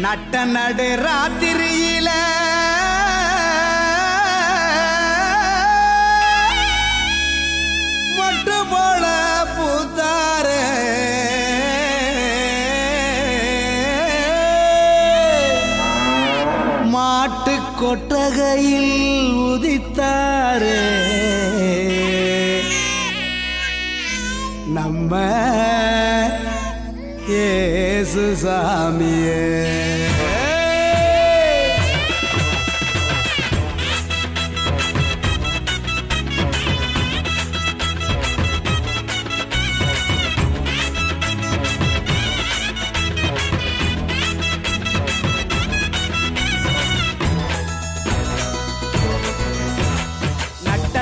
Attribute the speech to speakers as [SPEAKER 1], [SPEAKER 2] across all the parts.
[SPEAKER 1] நட்ட நடு ராத்திரியில மொட்டு போல பூத்தாரே மாட்டு கொட்டகையில் உதித்தாரே நம்ம இயேசு சாமியே.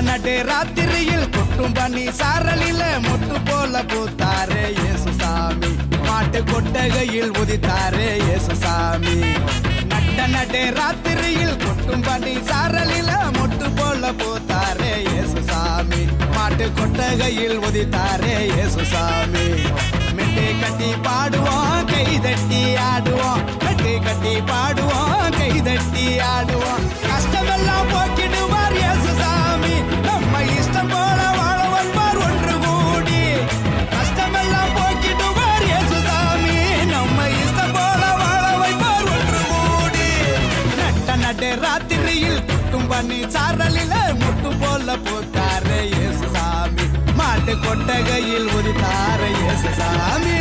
[SPEAKER 1] நடு ராத்திரியில் கொட்டும் பண்ணி சாரலில மொட்டு போல பூத்தாரே இயேசு சாமி. மாட்டு கொட்டகையில் உதித்தாரே இயேசு சாமி. நடு ராத்திரியில் கொட்டும் பண்ணி சாரலில மொட்டு போல பூத்தாரே இயேசு சாமி. மாட்டு கொட்டகையில் உதித்தாரே இயேசு சாமி. மெட்டை கட்டி பாடுவோம் கை தட்டி ஆடுவோம். மெட்டை கட்டி பாடுவோம் கை தட்டி ஆடுவோம். கஷ்டமெல்லாம் போக்கிடுவார் இயேசு சாமி. நம்ம இஷ்டம் போல வாழ வந்தார் ஒன்று கூடி. கஷ்டமெல்லாம் போக்கிடுவார் இயேசு சாமி. நம்ம இஷ்டம் போல வாழ வைப்பார் ஒன்று கூடி. நடு ராத்திரியில் குட்டும் பண்ணி சாரலில முட்டு போல போத்தாரே இயேசு சாமி. மாட்டு கொட்டகையில் உதித்தாரே இயேசு சாமி.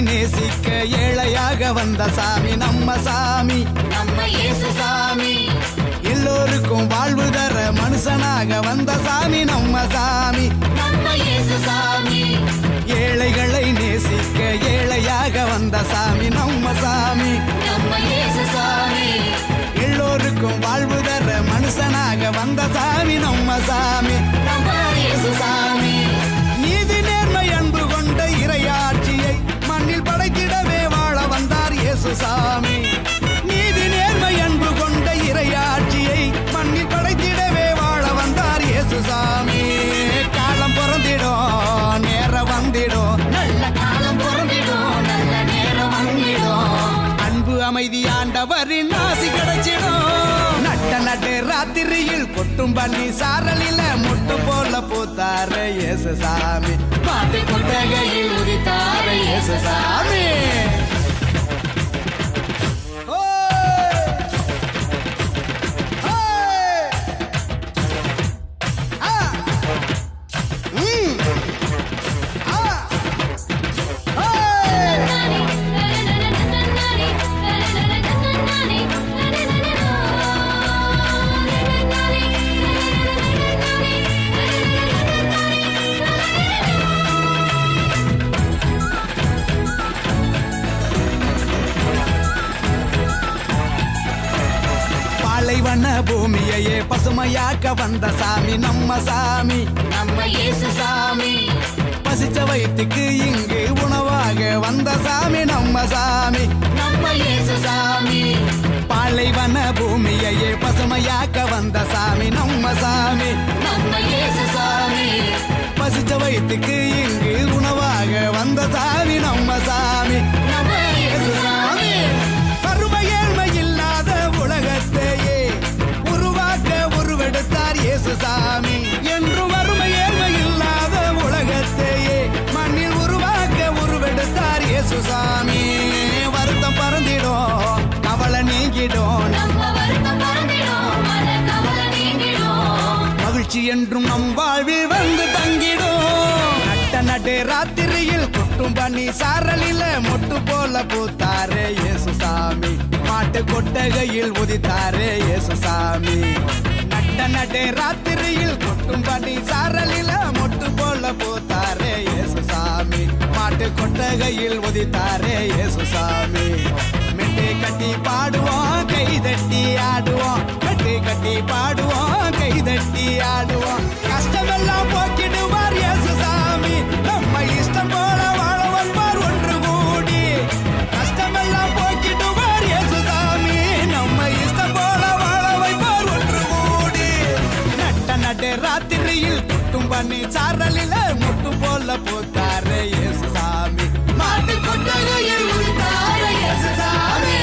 [SPEAKER 1] நேசிக்க ஏழையாக வந்த சாமி நம்ம சாமி.
[SPEAKER 2] நம்ம இயேசு சாமி.
[SPEAKER 1] எல்லோருக்கும் வாழ்வு தர மனுஷனாக வந்த சாமி நம்ம சாமி.
[SPEAKER 2] நம்ம இயேசு சாமி.
[SPEAKER 1] ஏழைகளை நேசிக்க ஏழையாக வந்த சாமி நம்ம சாமி.
[SPEAKER 2] நம்ம இயேசு சாமி.
[SPEAKER 1] எல்லோருக்கும் வாழ்வு தர மனுஷனாக வந்த சாமி நம்ம சாமி.
[SPEAKER 2] நம்ம இயேசு சாமி.
[SPEAKER 1] நீதி நேர்மை அன்பு கொண்ட இறையாட்சியை மண்ணில் படைத்திடவே வாழ வந்தார் இயேசு சாமி. நீதி நேர்மை அன்பு கொண்ட இறையாட்சியை மண்ணில் படைத்திடவே வாழ வந்தார் இயேசு சாமி. காலம் பிறந்திடும் நேரம் வந்திடும்.
[SPEAKER 2] நல்ல காலம் பிறந்திடும் நல்ல நேரம் வந்திடும்.
[SPEAKER 1] அன்பு அமைதி ஆண்டவரின் ஆசி கிடைச்சிடும். நடு ராத்திரியில் கொட்டும் பண்ணி சாரலில முட்டு போல பூத்தாரே இயேசு சாமி.
[SPEAKER 2] மாட்டு கொட்டகையில் உதித்தாரே இயேசு சாமி.
[SPEAKER 1] பாலைவன பூமியையே பசுமையாக்க வந்த சாமி நம்ம சாமி.
[SPEAKER 2] நம்ம இயேசு சாமி.
[SPEAKER 1] பசிச்ச வயிற்றுக்கு இங்கு உணவாக வந்த சாமி நம்ம சாமி.
[SPEAKER 2] நம்ம இயேசு சாமி.
[SPEAKER 1] பாலைவன பூமியையே பசுமையாக்க வந்த சாமி நம்ம சாமி.
[SPEAKER 2] நம்ம இயேசு சாமி.
[SPEAKER 1] பசிச்ச வயிற்றுக்கு இங்கு உணவாக வந்த சாமி நம்ம சாமி.
[SPEAKER 2] நம்ம இயேசு சாமி.
[SPEAKER 1] வறுமை ஏழ்மை இல்லாத உலகத்தையே உருவாக்க உருவெடுத்தார் இயேசு சாமி. என்று வறுமை ஏழ்மை இல்லாத உலகத்தையே மண்ணில் உருவாக்க உருவெடுத்தார் இயேசு சாமி. வருத்தம் பறந்திடும் கவலை நீங்கிடும்.
[SPEAKER 2] நம்ம வருத்தம் பறந்திடும் மன கவலை நீங்கிடும்.
[SPEAKER 1] மகிழ்ச்சி என்றும் நம் வாழ்வில் வந்து தங்கிடும். நடு ராத்திரியில் கொட்டும் பண்ணி சாரலில மொட்டு போல பூத்தாரே இயேசு சாமி. மாட்டு கொட்டகையில் உதித்தாரே இயேசு சாமி. நடு ராத்திரியில் கொட்டும் பண்ணி சாரலில மொட்டு போல பூத்தாரே இயேசு சாமி. கொட்டகையில் உதித்தாரே இயேசுசாமி. மெட்டு கட்டி பாடுவோம் கை தட்டி ஆடுவோம், மெட்டு கட்டி பாடுவோம் கை தட்டி ஆடுவோம். கஷ்டமெல்லாம் போக்கிடுவார் இயேசுசாமி, நம்ம இஷ்டம் போல வாழ வந்தார் ஒன்று கூடி. கஷ்டமெல்லாம் போக்கிடுவார் இயேசுசாமி, நம்ம இஷ்டம் போல வாழ வைப்பார் ஒன்று கூடி. நட்ட நடு ராத்திரியில் குட்டும் பண்ணி சாரலில முட்டு போல பூத்தாரே இயேசுசாமி. மாட்டு கொட்டகையில் உதித்தாரே இயேசுசாமி.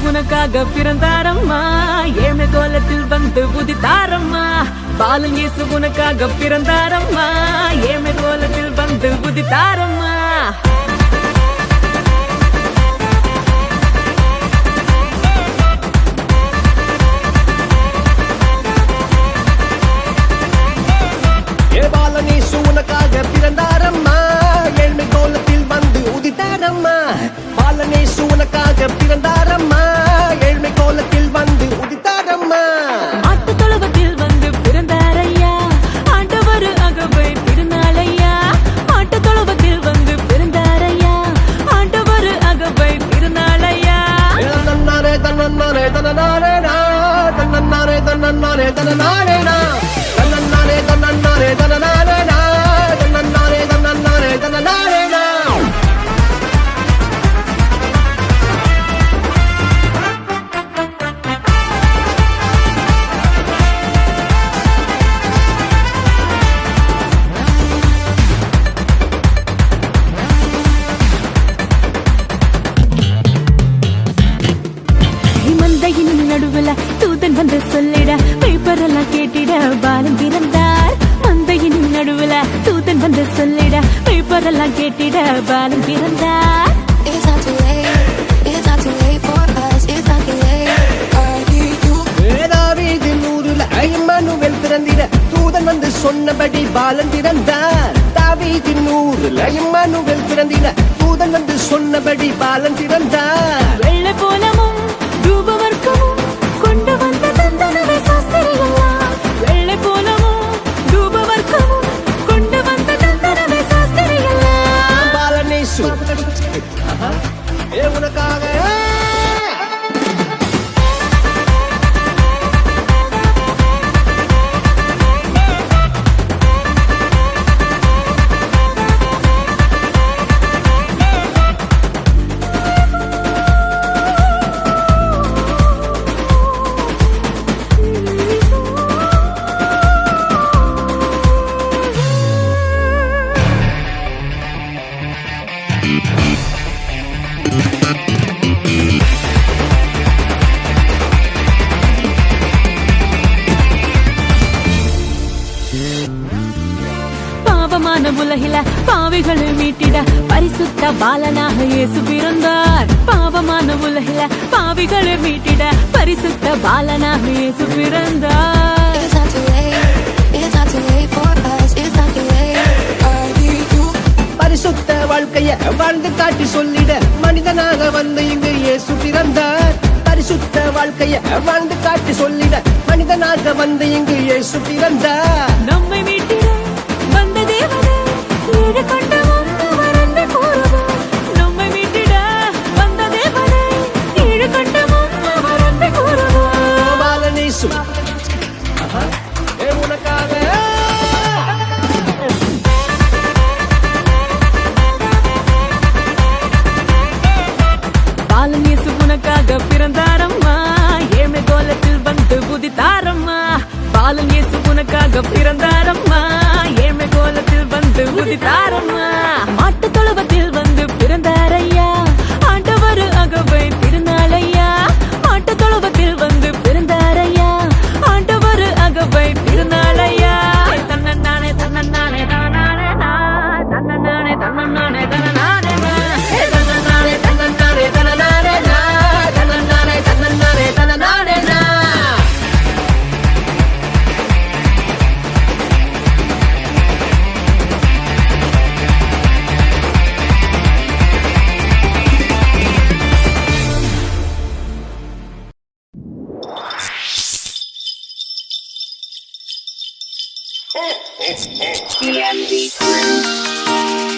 [SPEAKER 3] உனக்காக பிறந்தாரம்மா, ஏழ்மை கோலத்தில் வந்து உதித்தாரம்மா. பாலன் இயேசு உனக்காக பிறந்தாரம்மா, ஏழ்மை கோலத்தில் வந்து உதித்தாரம்மா.
[SPEAKER 4] பாலன் இயேசு உனக்காக பிறந்தாரம்மா, ஏழ்மை கோலத்தில் வந்து உதித்தாரம்மா. பாலன் இயேசு உனக்காக பிறந்தாரம்மா, ஏழ்மை கோலத்தில் வந்து உதித்தாரம்மா.
[SPEAKER 3] மாட்டு தொழுவத்தில் வந்து பிறந்தாரையா, ஆண்டவர் அகவை திருநாளையா. மாட்டு தொழுவத்தில் வந்து பிறந்தாரையா, ஆண்டவர் அகவை திருநாளையா.
[SPEAKER 4] தன்னன்னாரே தன்னன்னாரே தன்னனாரே நா, தன்னன்னாரே தன்னன்னாரே தன்னனாரே நா, தன்னன்னாரே தன்னன்னாரே தன்னனாரே நா, தன்னன்னாரே தன்னன்னாரே
[SPEAKER 3] பாலன் பிறந்தார் மந்தையின் நடுவுல தூதன் வந்து சொல்லிட வைப்பதெல்லாம் கேட்டிட பாலன் பிறந்தார்.
[SPEAKER 2] It's not too late. It's not too late for us. It's not too late. I need you.
[SPEAKER 4] தாவீதின் ஊருல இம்மானுவேல் பிறந்திட தூதன் வந்து சொன்னபடி பாலன் பிறந்தார். தாவீதின் ஊருல இம்மானுவேல் பிறந்திட தூதன் வந்து சொன்னபடி பாலன் பிறந்தார்.
[SPEAKER 3] வெள்ளை போலமும் தூபவர்க்கமும் கொண்டு வந்த தந்தனவே சாஸ்திரிகளா. வெள்ளை போலமும் தூபவர்க்கமும் கொண்டு வந்த தந்தனவே சாஸ்திரிகளா.
[SPEAKER 4] பாலனேசு உனக்காக
[SPEAKER 3] பாவமான உலகில பாவிகளை மீட்டிட பரிசுத்த பாலனாக இயேசு பிறந்தார். பாவமான உலகில பாவிகளை மீட்டிட பரிசுத்த பாலனாக இயேசு பிறந்தார்.
[SPEAKER 2] It's not too late. It's not too late for us. It's not too late. I need you.
[SPEAKER 4] பரிசுத்த வாழ்க்கைய வாழ்ந்து காட்டி சொல்லிட மனிதனாக வந்து இங்கு இயேசு பிறந்தார். பரிசுத்த வாழ்க்கைய வாழ்ந்து காட்டி சொல்லிட மனிதனாக வந்து இங்கு இயேசு பிறந்தார்.
[SPEAKER 3] நம்மை மீட்டிட வந்த தேவனே ஈடு கொண்டவன் அவர் என்று கூறுவோம். நம்மை மீட்டிட வந்த தேவனே ஈடு கொண்டவன் அவர் என்று கூறுவோம்.
[SPEAKER 4] பாலனேசு உனக்காக
[SPEAKER 3] பாலன் இயேசு உனக்காக பிறந்தாரம்மா ஏழ்மை கோலத்தில் வந்து உதித்தாரம்மா. பாலன் இயேசு உனக்காக பிறந்தாரம்மா ஏழ்மை கோலத்தில் வந்து உதித்தாரம்மா. மாட்டு தொழுவத்தில் வந்து பிறந்தாரையா ஆண்டவர் அகவை திருநாளையா. மாட்டு தொழுவத்தில் வந்து பிறந்தாரையா ஆண்டவர் அகவை திருநாளையா. தன்னன்னானே தன்னன்னானே தன்னானே தன்னன்னானே தன்னன்னானே தன்னானே
[SPEAKER 4] தன்னன்னானே தன்னன்னானே தன்னனானே தன்னன்னானே தன்னன்னானே தன்னனானே
[SPEAKER 2] TMB Crew.